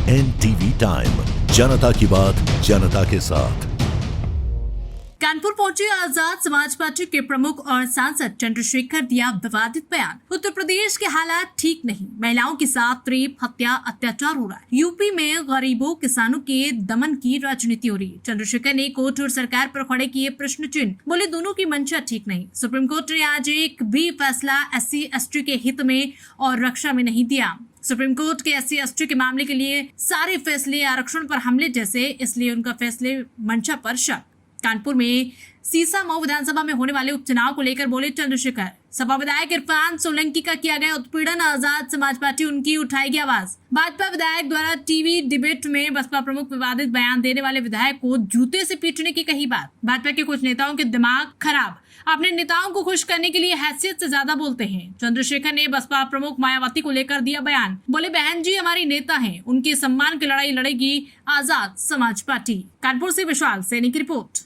NTV time, जनता की बात जनता के साथ। कानपुर पहुंचे आजाद समाज पार्टी के प्रमुख और सांसद चंद्रशेखर दिया विवादित बयान। उत्तर प्रदेश के हालात ठीक नहीं, महिलाओं के साथ रेप, हत्या, अत्याचार हो रहा है। यूपी में गरीबों किसानों के दमन की राजनीति हो रही है। चंद्रशेखर ने कोर्ट और सरकार पर खड़े किए प्रश्न चिन्ह, बोले दोनों की मंशा ठीक नहीं। सुप्रीम कोर्ट ने आज एक भी फैसला SC/ST के हित में और रक्षा में नहीं दिया। सुप्रीम कोर्ट के SC/ST के मामले के लिए सारे फैसले आरक्षण पर हमले जैसे, इसलिए उनका फैसले मंशा पर शक। कानपुर में सीसामऊ विधानसभा में होने वाले उपचुनाव को लेकर बोले चंद्रशेखर। सपा विधायक इरफान सोलंकी का किया गया उत्पीड़न, आजाद समाज पार्टी उनकी उठाएगी आवाज। भाजपा विधायक द्वारा टीवी डिबेट में बसपा प्रमुख विवादित बयान देने वाले विधायक को जूते से पीटने की कही बात। भाजपा के कुछ नेताओं के दिमाग खराब, अपने नेताओं को खुश करने के लिए हैसियत से ज्यादा बोलते हैं। चंद्रशेखर ने बसपा प्रमुख मायावती को लेकर दिया बयान, बोले बहन जी हमारी नेता हैं, उनके सम्मान की लड़ाई लड़ेगी आजाद समाज पार्टी। कानपुर से विशाल सैनी की रिपोर्ट।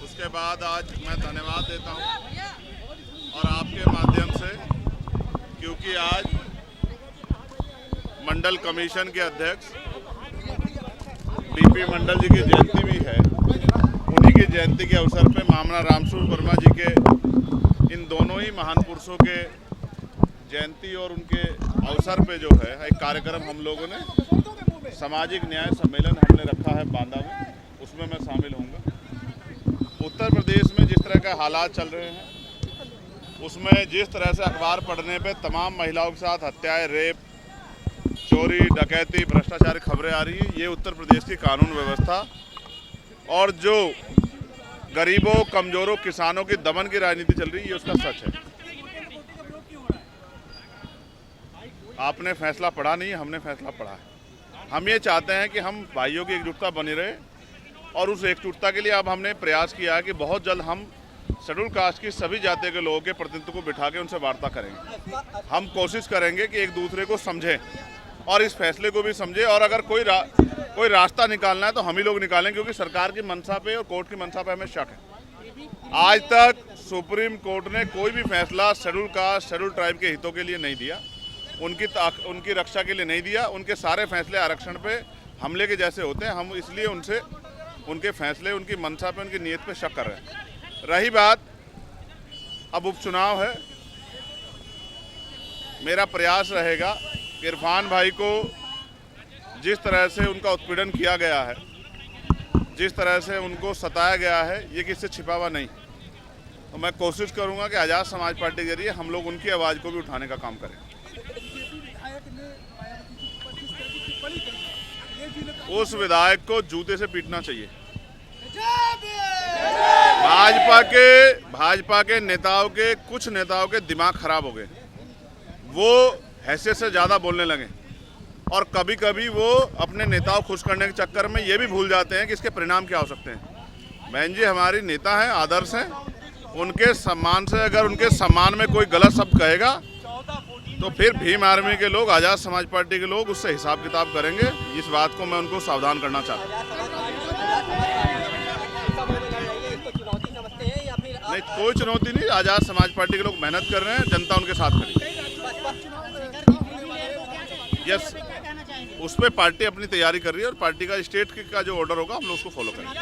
उसके बाद आज मैं धन्यवाद देता हूं और आपके माध्यम से, क्योंकि आज मंडल कमीशन के अध्यक्ष DP मंडल जी की जयंती भी है। उन्हीं की जयंती के अवसर पे मामना रामसूर वर्मा जी के, इन दोनों ही महान पुरुषों के जयंती और उनके अवसर पे जो है एक कार्यक्रम हम लोगों ने सामाजिक न्याय सम्मेलन हमने रखा है बांदा में, उसमें मैं शामिल होऊंगा। उत्तर प्रदेश में जिस तरह के हालात चल रहे हैं, उसमें जिस तरह से अखबार पढ़ने पे तमाम महिलाओं के साथ हत्याएं, रेप, चोरी, डकैती, भ्रष्टाचार की खबरें आ रही है, ये उत्तर प्रदेश की कानून व्यवस्था और जो गरीबों, कमजोरों, किसानों की दमन की राजनीति चल रही है, ये उसका सच है। आपने फैसला पढ़ा नहीं, हमने फैसला पढ़ा है। हम ये चाहते हैं कि हम भाइयों की एकजुटता बनी रहे और उस एकजुटता के लिए अब हमने प्रयास किया है कि बहुत जल्द हम शेड्यूल कास्ट की सभी जातियों के लोगों के प्रतिनिधित्व को बिठा के उनसे वार्ता करेंगे। हम कोशिश करेंगे कि एक दूसरे को समझें और इस फैसले को भी समझें, और अगर कोई रास्ता निकालना है तो हम ही लोग निकालें, क्योंकि सरकार की मंशा पे और कोर्ट की मंशा पे हमें शक है। आज तक सुप्रीम कोर्ट ने कोई भी फैसला शेड्यूल कास्ट, शेड्यूल ट्राइब के हितों के लिए नहीं दिया, उनकी रक्षा के लिए नहीं दिया। उनके सारे फैसले आरक्षण पे हमले के जैसे होते हैं। हम इसलिए उनसे उनके फैसले, उनकी मंशा पे, उनकी नीयत पे शक कर रहे हैं। रही बात, अब उपचुनाव है, मेरा प्रयास रहेगा इरफान भाई को जिस तरह से उनका उत्पीड़न किया गया है, जिस तरह से उनको सताया गया है, ये किससे छिपा हुआ नहीं। तो मैं कोशिश करूंगा कि आजाद समाज पार्टी के जरिए हम लोग उनकी आवाज़ को भी उठाने का काम करें। उस विधायक को जूते से पीटना चाहिए। भाजपा के नेताओं के, कुछ नेताओं के दिमाग खराब हो गए, वो हैसियत से ज़्यादा बोलने लगे और कभी कभी वो अपने नेताओं को खुश करने के चक्कर में ये भी भूल जाते हैं कि इसके परिणाम क्या हो सकते हैं। बहन जी हमारी नेता हैं, आदर्श हैं, उनके सम्मान से अगर उनके सम्मान में कोई गलत शब्द कहेगा तो फिर भीम आर्मी के लोग, आज़ाद समाज पार्टी के लोग उससे हिसाब किताब करेंगे। इस बात को मैं उनको सावधान करना चाहता हूँ। नहीं, कोई चुनौती नहीं। आज़ाद समाज पार्टी के लोग मेहनत कर रहे हैं, जनता उनके साथ खड़ी है। यस, उस पर पार्टी अपनी तैयारी कर रही है और पार्टी का स्टेट का जो ऑर्डर होगा हम लोग उसको फॉलो करेंगे।